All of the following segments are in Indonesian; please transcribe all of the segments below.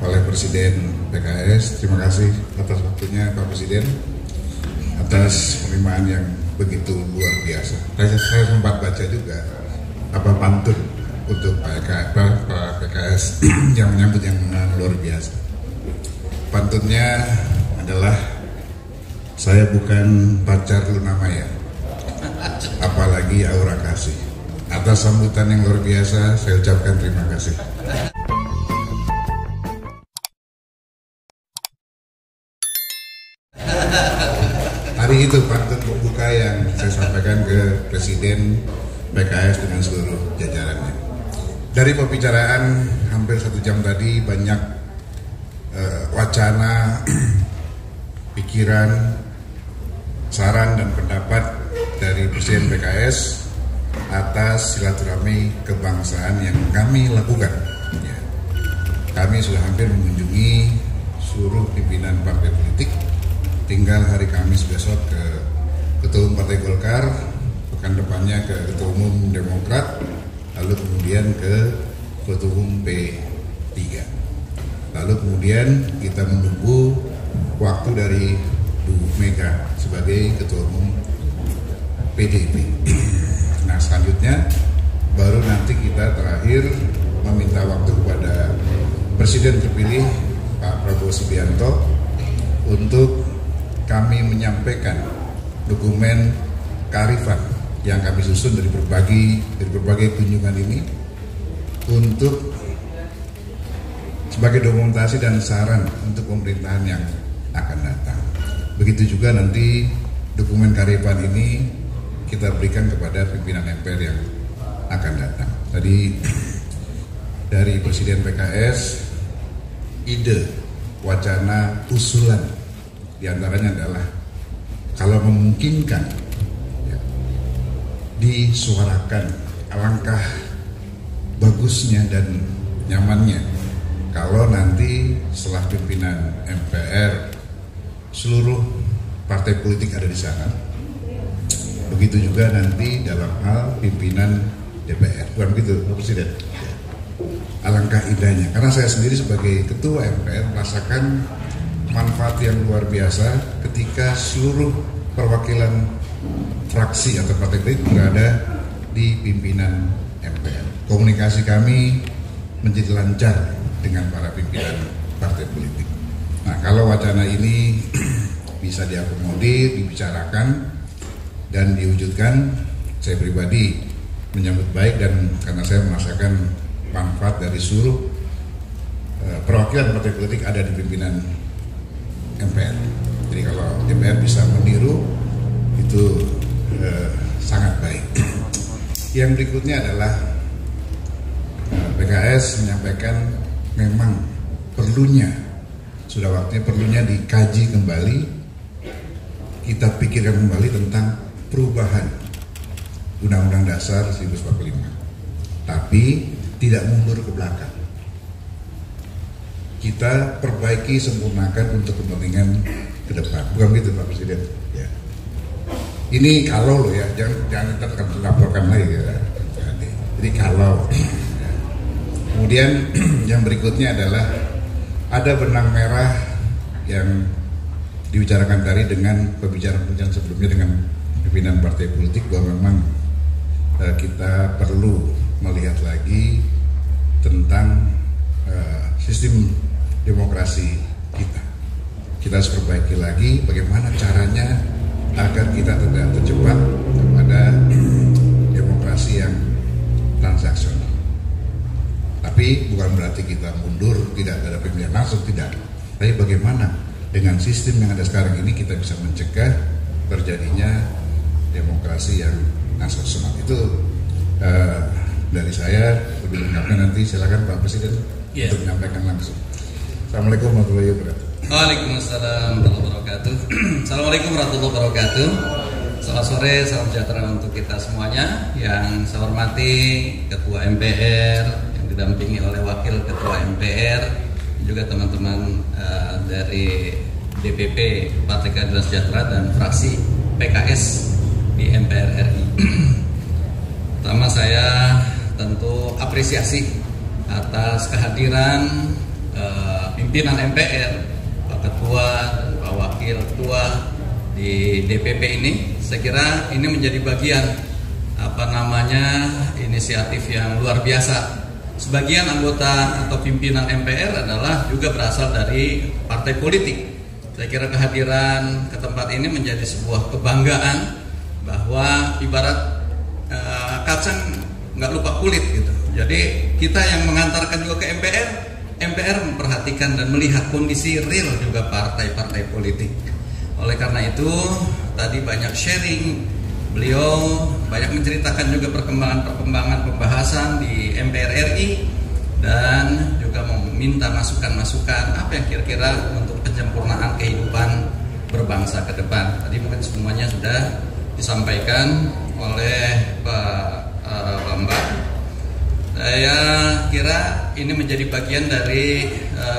oleh Presiden PKS. Terima kasih atas waktunya Pak Presiden, atas penerimaan yang begitu luar biasa. Saya sempat baca juga pantun untuk Pak PKS yang menyambut yang luar biasa. Pantunnya adalah, saya bukan pacar Luna Maya, apalagi aura kasih. Atas sambutan yang luar biasa, saya ucapkan terima kasih. Hari itu pantun pembuka yang saya sampaikan ke Presiden PKS dengan seluruh jajarannya. Dari pembicaraan hampir 1 jam tadi, banyak wacana, pikiran, saran dan pendapat dari Presiden PKS atas silaturahmi kebangsaan yang kami lakukan. Ya. Kami sudah hampir mengunjungi seluruh pimpinan partai politik. Tinggal hari Kamis besok ke Ketua Umum Partai Golkar, pekan depannya ke Ketua Umum Demokrat, lalu kemudian ke Ketua Umum P3. Lalu kemudian kita menunggu waktu dari Bu Mega sebagai Ketua Umum PDIP. Nah, selanjutnya baru nanti kita terakhir meminta waktu kepada Presiden terpilih Pak Prabowo Subianto untuk kami menyampaikan dokumen kearifan yang kami susun dari berbagai kunjungan ini untuk sebagai dokumentasi dan saran untuk pemerintahan yang akan datang. Begitu juga nanti dokumen kearifan ini kita berikan kepada pimpinan MPR yang akan datang. Tadi dari Presiden PKS, ide, wacana, usulan diantaranya adalah kalau memungkinkan ya, disuarakan, alangkah bagusnya dan nyamannya kalau nanti setelah pimpinan MPR seluruh partai politik ada di sana. Begitu juga nanti dalam hal pimpinan DPR, bukan begitu Pak Presiden? Alangkah indahnya, karena saya sendiri sebagai Ketua MPR merasakan manfaat yang luar biasa ketika seluruh perwakilan fraksi atau partai politik berada di pimpinan MPR. Komunikasi kami menjadi lancar dengan para pimpinan partai politik. Nah, kalau wacana ini bisa diakomodir, dibicarakan, dan diwujudkan, saya pribadi menyambut baik, dan karena saya merasakan manfaat dari seluruh perwakilan partai politik ada di pimpinan MPR. Jadi kalau DPR bisa meniru itu sangat baik. Yang berikutnya adalah PKS menyampaikan memang sudah waktunya perlunya dikaji kembali, kita pikirkan kembali tentang perubahan Undang-Undang Dasar 1945, tapi tidak mundur ke belakang. Kita perbaiki, sempurnakan untuk kepentingan ke depan. Bukan begitu Pak Presiden? Ya. Ini kalau loh ya, jangan kita laporkan lagi ya. Jadi kalau. Kemudian yang berikutnya adalah ada benang merah yang dibicarakan tadi dengan pembicaraan sebelumnya dengan pimpinan partai politik, bahwa memang kita perlu melihat lagi tentang sistem demokrasi kita. Kita harus perbaiki lagi bagaimana caranya agar kita tidak terjebak kepada demokrasi yang transaksional. Tapi bukan berarti kita mundur, tidak ada pemilihan langsung, tidak. Tapi bagaimana dengan sistem yang ada sekarang ini kita bisa mencegah terjadinya demokrasi yang transaksional. Itu dari saya. Lebih lengkapnya nanti silakan Pak Presiden untuk menyampaikan langsung. Assalamualaikum warahmatullahi wabarakatuh. Waalaikumsalam warahmatullahi wabarakatuh. Assalamualaikum warahmatullahi wabarakatuh. Selamat sore, salam sejahtera untuk kita semuanya. Yang saya hormati Ketua MPR yang didampingi oleh Wakil Ketua MPR, juga teman-teman dari DPP Partai Keadilan Sejahtera dan fraksi PKS di MPR RI. Pertama, saya tentu apresiasi atas kehadiran pimpinan MPR, Pak Ketua dan Pak Wakil Ketua di DPP ini, saya kira ini menjadi bagian inisiatif yang luar biasa. Sebagian anggota atau pimpinan MPR adalah juga berasal dari partai politik. Saya kira kehadiran ke tempat ini menjadi sebuah kebanggaan bahwa ibarat kacang nggak lupa kulit gitu. Jadi kita yang mengantarkan juga ke MPR memperhatikan dan melihat kondisi real juga partai-partai politik. Oleh karena itu tadi banyak sharing, beliau banyak menceritakan juga perkembangan pembahasan di MPR RI dan juga meminta masukan-masukan apa yang kira-kira untuk penyempurnaan kehidupan berbangsa ke depan. Tadi mungkin semuanya sudah disampaikan oleh Pak Bambang. Saya kira ini menjadi bagian dari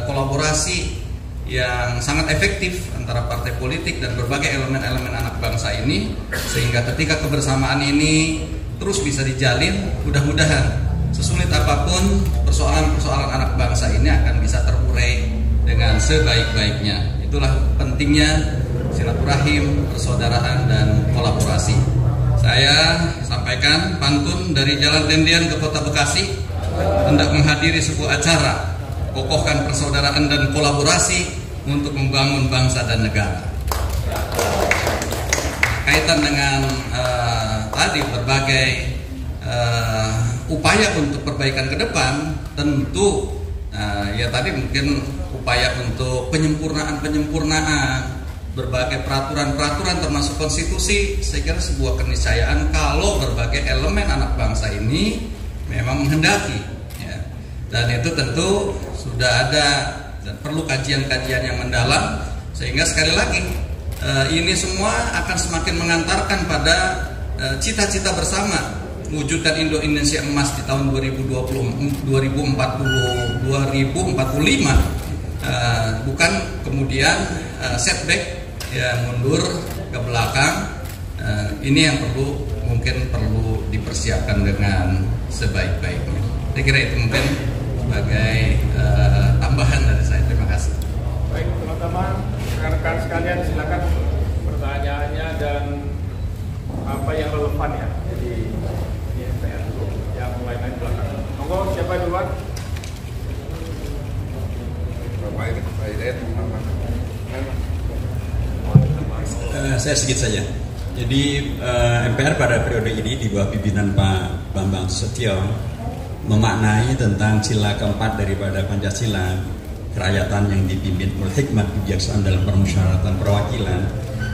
kolaborasi yang sangat efektif antara partai politik dan berbagai elemen-elemen anak bangsa ini, sehingga ketika kebersamaan ini terus bisa dijalin, mudah-mudahan sesulit apapun persoalan-persoalan anak bangsa ini akan bisa terurai dengan sebaik-baiknya. Itulah pentingnya silaturahim, persaudaraan, dan kolaborasi. Saya sampaikan pantun dari Jalan Tendian ke Kota Bekasi, hendak menghadiri sebuah acara, kokohkan persaudaraan dan kolaborasi untuk membangun bangsa dan negara. Kaitan dengan tadi berbagai upaya untuk perbaikan ke depan, tentu ya tadi mungkin upaya untuk penyempurnaan berbagai peraturan termasuk konstitusi. Saya kira sebuah keniscayaan kalau berbagai elemen anak bangsa ini memang menghendaki ya. Dan itu tentu sudah ada dan perlu kajian-kajian yang mendalam, sehingga sekali lagi ini semua akan semakin mengantarkan pada cita-cita bersama mewujudkan Indonesia emas di tahun 2045, bukan kemudian setback ya, mundur ke belakang. Ini yang mungkin perlu dipersiapkan dengan sebaik-baiknya. Saya kira itu mungkin sebagai tambahan dari saya. Terima kasih. Baik teman-teman, rekan-rekan sekalian, silakan pertanyaannya dan apa yang relevan ya. Jadi di MPR dulu, yang lain-lain belakang. Monggo, siapa duluan? Pak Hidayat, saya sedikit saja. Jadi MPR pada periode ini di bawah pimpinan Pak Bambang Susatyo memaknai tentang sila keempat daripada Pancasila, kerakyatan yang dipimpin oleh hikmat kebijaksanaan dalam permusyawaratan perwakilan.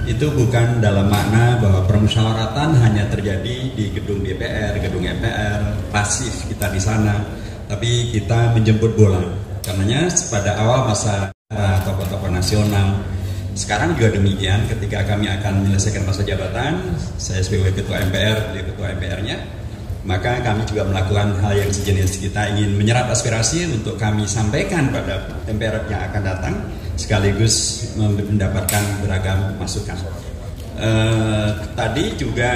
Itu bukan dalam makna bahwa permusyawaratan hanya terjadi di gedung DPR, gedung MPR, pasif kita di sana, tapi kita menjemput bola. Karenanya pada awal masa tokoh-tokoh nasional, sekarang juga demikian, ketika kami akan menyelesaikan masa jabatan, saya sebagai ketua MPR, dia ketua MPR-nya, maka kami juga melakukan hal yang sejenis. Kita ingin menyerap aspirasi untuk kami sampaikan pada MPR yang akan datang, sekaligus mendapatkan beragam masukan. Tadi juga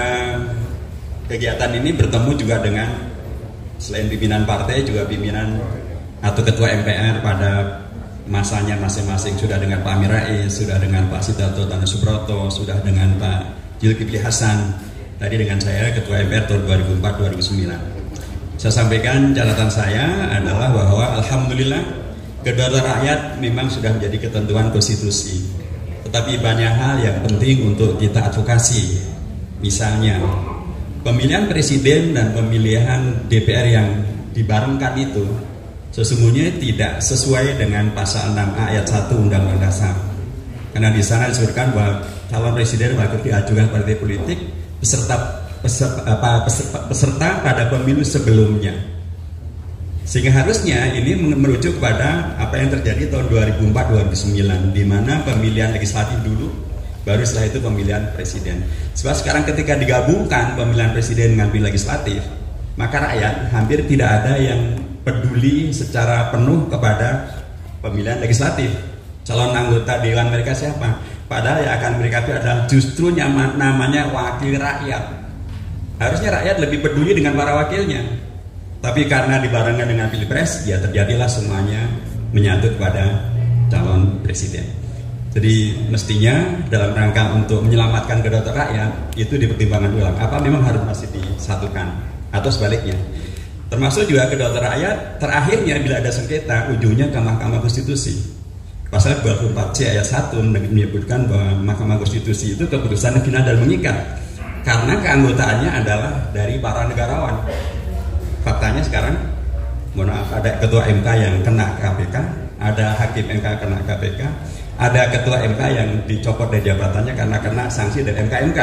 kegiatan ini bertemu juga dengan selain pimpinan partai, juga pimpinan atau ketua MPR pada masanya masing-masing, sudah dengan Pak Amir Rais, sudah dengan Pak Sidarto Tana Subroto, sudah dengan Pak Zulkifli Hasan, tadi dengan saya ketua MPR tahun 2004-2009. Saya sampaikan catatan saya adalah bahwa alhamdulillah kedaulatan rakyat memang sudah menjadi ketentuan konstitusi, tetapi banyak hal yang penting untuk kita advokasi. Misalnya pemilihan presiden dan pemilihan DPR yang dibarengkan itu sesungguhnya tidak sesuai dengan pasal 6 ayat 1 Undang-Undang Dasar. Karena di sana disebutkan bahwa calon presiden bakal diajukan partai politik peserta pada pemilu sebelumnya. Sehingga harusnya ini merujuk kepada apa yang terjadi tahun 2004-2009, di mana pemilihan legislatif dulu, baru setelah itu pemilihan presiden. Sebab sekarang ketika digabungkan pemilihan presiden dengan pemilihan legislatif, maka rakyat hampir tidak ada yang peduli secara penuh kepada pemilihan legislatif. Calon anggota dewan mereka siapa? Padahal yang akan mereka pilih adalah justru namanya wakil rakyat. Harusnya rakyat lebih peduli dengan para wakilnya. Tapi karena dibarengkan dengan pilpres, ya terjadilah semuanya menyangkut pada calon presiden. Jadi mestinya dalam rangka untuk menyelamatkan kedaulatan rakyat itu dipertimbangkan ulang. Apa memang harus masih disatukan atau sebaliknya? Termasuk juga kedaulatan rakyat terakhirnya bila ada sengketa ujungnya ke Mahkamah Konstitusi. Pasal 24C ayat 1 menyebutkan bahwa Mahkamah Konstitusi itu keputusan final dan mengikat karena keanggotaannya adalah dari para negarawan. Faktanya sekarang, mohon maaf, ada ketua MK yang kena KPK, ada hakim MK kena KPK, ada ketua MK yang dicopot dari jabatannya karena kena sanksi dari MK.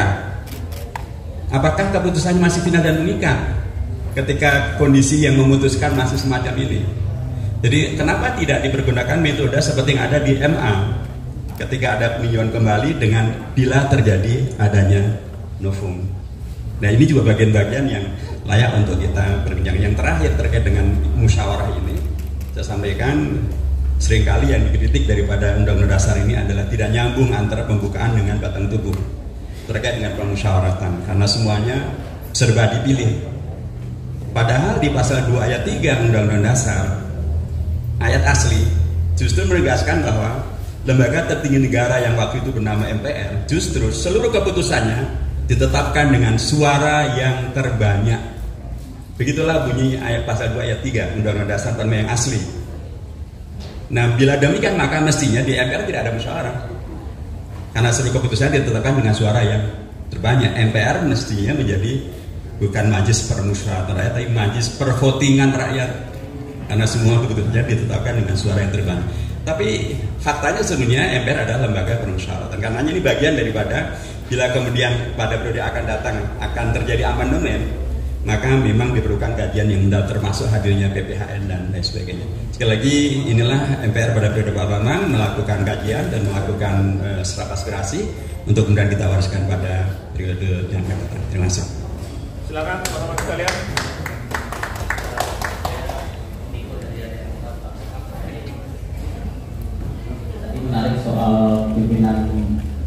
Apakah keputusannya masih final dan mengikat ketika kondisi yang memutuskan masih semacam ini? Jadi kenapa tidak dipergunakan metode seperti yang ada di MA ketika ada peninjauan kembali dengan bila terjadi adanya novum. Nah ini juga bagian-bagian yang layak untuk kita berbincang. Yang terakhir terkait dengan musyawarah ini, saya sampaikan seringkali yang dikritik daripada Undang-Undang Dasar ini adalah tidak nyambung antara pembukaan dengan batang tubuh terkait dengan permusyawaratan karena semuanya serba dipilih. Padahal di pasal 2 ayat 3 Undang-Undang Dasar ayat asli justru menegaskan bahwa lembaga tertinggi negara yang waktu itu bernama MPR justru seluruh keputusannya ditetapkan dengan suara yang terbanyak. Begitulah bunyi ayat pasal 2 ayat 3 Undang-Undang Dasar yang asli. Nah bila demikian maka mestinya di MPR tidak ada musyawarah karena seluruh keputusan ditetapkan dengan suara yang terbanyak. MPR mestinya menjadi bukan majelis permusyawaratan rakyat tapi majelis pervotingan rakyat karena semua keputusannya ditetapkan dengan suara yang terbanyak. Tapi faktanya sebenarnya MPR adalah lembaga permusyawaratan. Karena ini bagian daripada bila kemudian pada periode akan datang akan terjadi amandemen, maka memang diperlukan kajian yang mendalam termasuk hadirnya PPHN dan lain sebagainya. Sekali lagi inilah MPR pada periode Pak Bambang melakukan kajian dan melakukan serap aspirasi untuk kemudian kita wariskan pada periode yang akan datang. Terima kasih. Silakan teman-teman sekalian. Menarik soal pimpinan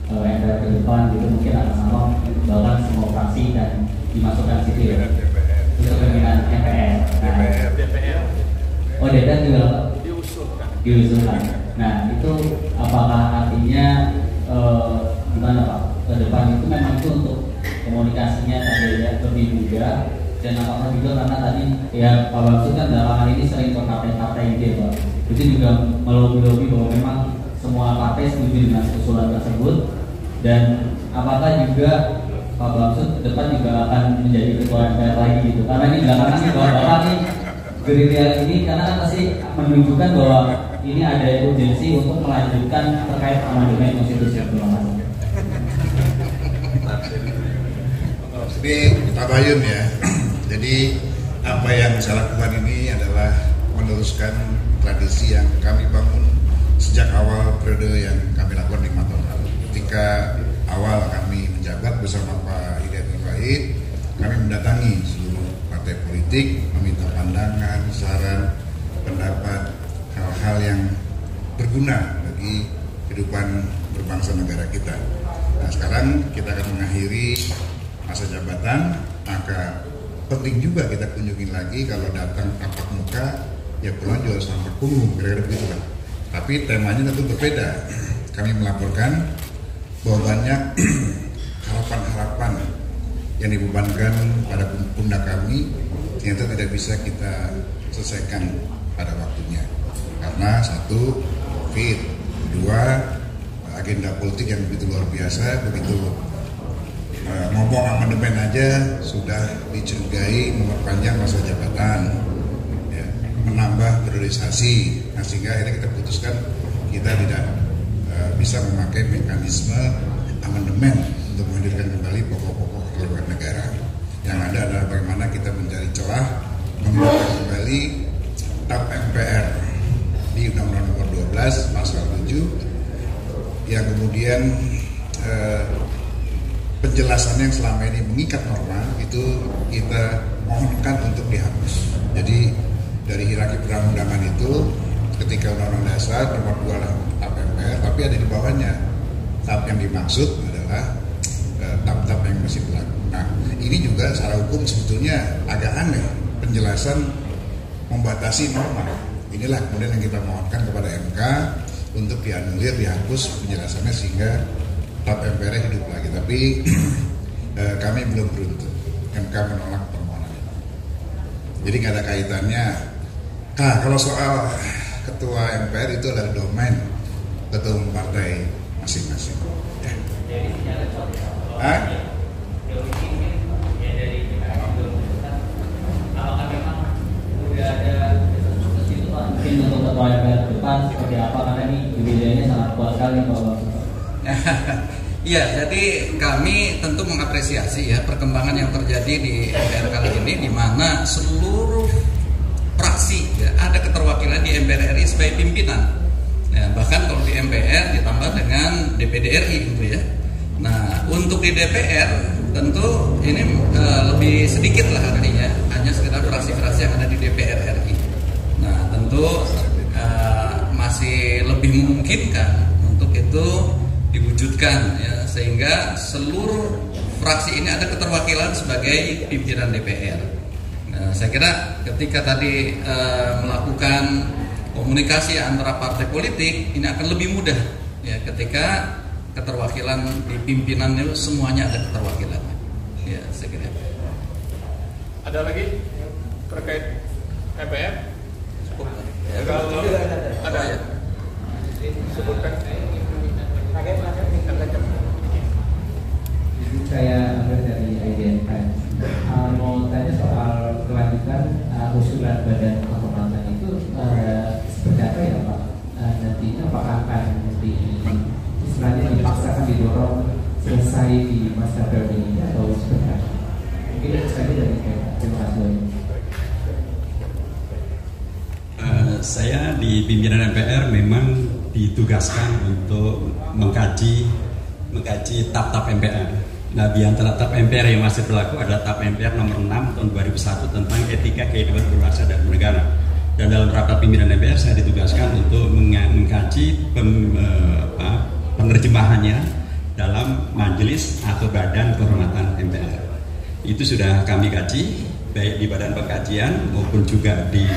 MPR ke depan gitu, mungkin atas nama bahkan semua fraksi dan dimasukkan situ ya untuk pimpinan MPR. DPR. Oh DPR juga diusulkan. Nah itu apakah artinya gimana Pak ke depan itu memang itu untuk komunikasinya tadi ya lebih mudah dan apakah juga karena tadi ya Pak Bamsud kan dalam hal ini sering ke partai-partai gitu Pak, itu juga melobi-lobi bahwa memang semua partai setuju dengan usulan tersebut dan apakah juga Pak Bamsud ke depan juga akan menjadi ketua MPR lagi gitu karena ini belakangan ini bahwa Bapak nih gerilya ini karena kan pasti menunjukkan bahwa ini ada urgensi untuk melanjutkan terkait amandemen konstitusi. Ini tabayun ya. Jadi apa yang saya lakukan ini adalah meneruskan tradisi yang kami bangun sejak awal periode yang kami lakukan di 5 tahun lalu. Ketika awal kami menjabat bersama Pak Hidayat Nur Wahid, kami mendatangi seluruh partai politik, meminta pandangan, saran, pendapat, hal-hal yang berguna bagi kehidupan berbangsa negara kita. Nah sekarang kita akan mengakhiri masa jabatan, maka penting juga kita kunjungi lagi kalau datang tampak muka, ya pulang juga tampak punggung, kira-kira begitu kan. Tapi temanya tentu berbeda. Kami melaporkan bahwa banyak harapan-harapan yang dibebankan pada pundak kami ternyata tidak bisa kita selesaikan pada waktunya. Karena satu, COVID, kedua, agenda politik yang begitu luar biasa, begitu ngomong amandemen aja sudah dicurigai memperpanjang masa jabatan, ya, menambah priorisasi. Nah, sehingga akhirnya kita putuskan kita tidak bisa memakai mekanisme amandemen untuk menghadirkan kembali pokok-pokok keluarga negara. Yang ada adalah bagaimana kita mencari celah menggunakan kembali TAP MPR di Undang-Undang Nomor 12 Pasal 7 yang kemudian penjelasannya yang selama ini mengikat norma itu kita mohonkan untuk dihapus. Jadi dari hierarki perundang-undangan itu ketika Undang-Undang Dasar Nomor 2 lah TAP MPR, tapi ada di bawahnya TAP yang dimaksud adalah TAP-TAP yang masih berlaku. Nah ini juga secara hukum sebetulnya agak aneh penjelasan membatasi norma. Inilah kemudian yang kita mohonkan kepada MK untuk dianulir, dihapus penjelasannya sehingga tap MPR hidup lagi. Tapi kami belum beruntung. MK menolak permohonan itu. Jadi nggak ada kaitannya. Nah, kalau soal ketua MPR itu adalah domain ketua umum partai masing-masing. Ya. Apakah memang sudah ada mungkin untuk ketua MPR depan seperti apa, karena ini bedanya sangat kuat sekali Pak. Iya, jadi kami tentu mengapresiasi ya perkembangan yang terjadi di MPR kali ini, di mana seluruh fraksi ya, ada keterwakilan di MPR RI sebagai pimpinan. Ya, bahkan kalau di MPR ditambah dengan DPD RI gitu ya. Nah, untuk di DPR tentu ini lebih sedikit lah artinya, hanya sekitar fraksi-fraksi yang ada di DPR RI. Nah, tentu masih lebih memungkinkan untuk itu diwujudkan ya, sehingga seluruh fraksi ini ada keterwakilan sebagai pimpinan DPR. Nah, saya kira ketika tadi melakukan komunikasi antara partai politik ini akan lebih mudah ya, ketika keterwakilan di pimpinan itu semuanya ada keterwakilannya. Ya, saya kira. Ada lagi terkait MPR? Ya, kalau ada ya, sebutkan. Saya ambil dari IDN Times. Mau tanya soal kelanjutan usulan badan kehormatan itu seperti apa ya Pak? Nantinya apakah akan istilahnya dipaksakan didorong selesai di masa periode ini atau seperti apa? Mungkin itu saja dari saya. Terima kasih. Saya di pimpinan MPR memang ditugaskan untuk mengkaji tap-tap MPR. Nah, di antara tap MPR yang masih berlaku ada tap MPR nomor 6 tahun 2001 tentang etika kehidupan berbangsa dan bernegara. Dan dalam rapat pimpinan MPR saya ditugaskan untuk mengkaji penerjemahannya dalam majelis atau badan kehormatan MPR. Itu sudah kami kaji baik di badan pengkajian maupun juga di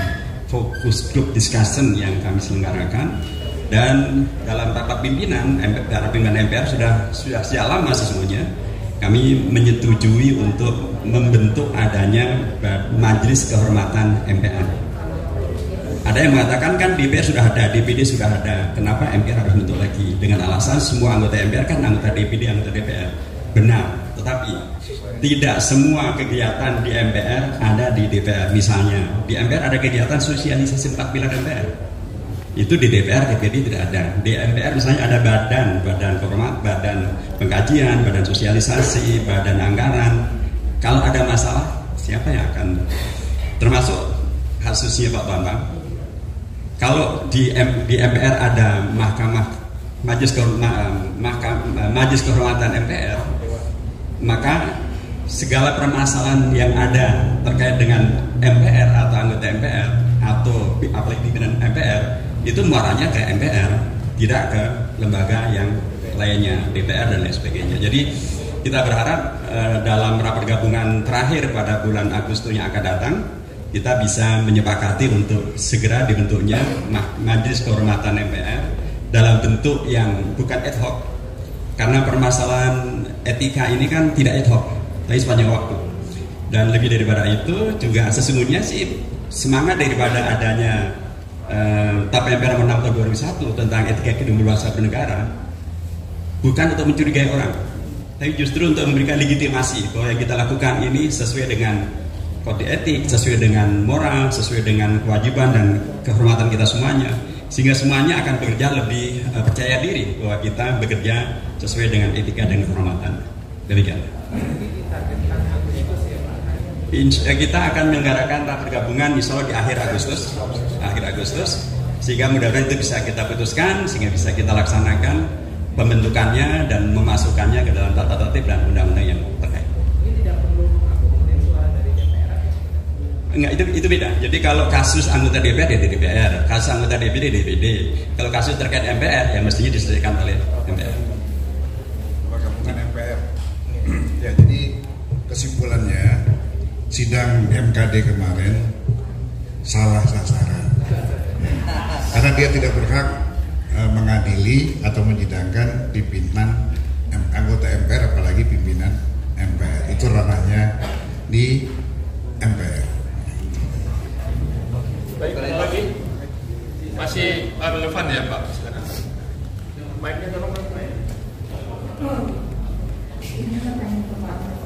fokus group discussion yang kami selenggarakan. Dan dalam rapat pimpinan MPR sudah sejak lama sesungguhnya kami menyetujui untuk membentuk adanya majelis kehormatan MPR. Ada yang mengatakan kan DPR sudah ada, DPD sudah ada, kenapa MPR harus bentuk lagi? Dengan alasan semua anggota MPR kan anggota DPD, anggota DPR. Benar, tetapi tidak semua kegiatan di MPR ada di DPR. Misalnya di MPR ada kegiatan sosialisasi 4 pilar MPR. Itu di DPR, DPD tidak ada. Di MPR misalnya ada badan kehormatan, badan pengkajian, badan sosialisasi, badan anggaran. Kalau ada masalah, siapa yang akan, termasuk kasusnya Pak Bambang. Kalau di MPR ada majelis kehormatan MPR, maka segala permasalahan yang ada terkait dengan MPR atau anggota MPR atau apalagi pimpinan MPR itu muaranya ke MPR, tidak ke lembaga yang lainnya, DPR dan lain sebagainya. Jadi kita berharap dalam rapat gabungan terakhir pada bulan Agustus yang akan datang, kita bisa menyepakati untuk segera dibentuknya majelis kehormatan MPR dalam bentuk yang bukan ad hoc, karena permasalahan etika ini kan tidak ad hoc, tapi sepanjang waktu. Dan lebih daripada itu juga sesungguhnya sih semangat daripada adanya TAP MPR nomor 6 tahun 2001 tentang etika kehidupan berbangsa bernegara bukan untuk mencurigai orang, tapi justru untuk memberikan legitimasi bahwa yang kita lakukan ini sesuai dengan kode etik, sesuai dengan moral, sesuai dengan kewajiban dan kehormatan kita semuanya, sehingga semuanya akan bekerja lebih percaya diri bahwa kita bekerja sesuai dengan etika dan kehormatan. Demikian. Kita akan menyelenggarakan rapat gabungan insya Allah di akhir Agustus, sehingga mudah-mudahan itu bisa kita putuskan, sehingga bisa kita laksanakan pembentukannya dan memasukkannya ke dalam tata tertib dan undang-undang yang terkait. Ini tidak perlu mengakomodir suara dari DPR? Enggak, itu beda. Jadi kalau kasus anggota DPR ya di DPR, kasus anggota DPD di DPD. Kalau kasus terkait MPR ya mestinya diselesaikan oleh MPR. Gabungan MPR. Ya, jadi kesimpulannya sidang MKD kemarin salah sasaran karena dia tidak berhak mengadili atau menyidangkan pimpinan anggota MPR, apalagi pimpinan MPR. Itu ranahnya di MPR. Baik, lagi masih relevan ya Pak sekarang. Mic-nya tolong Pak. Ini pertanyaan ke Pak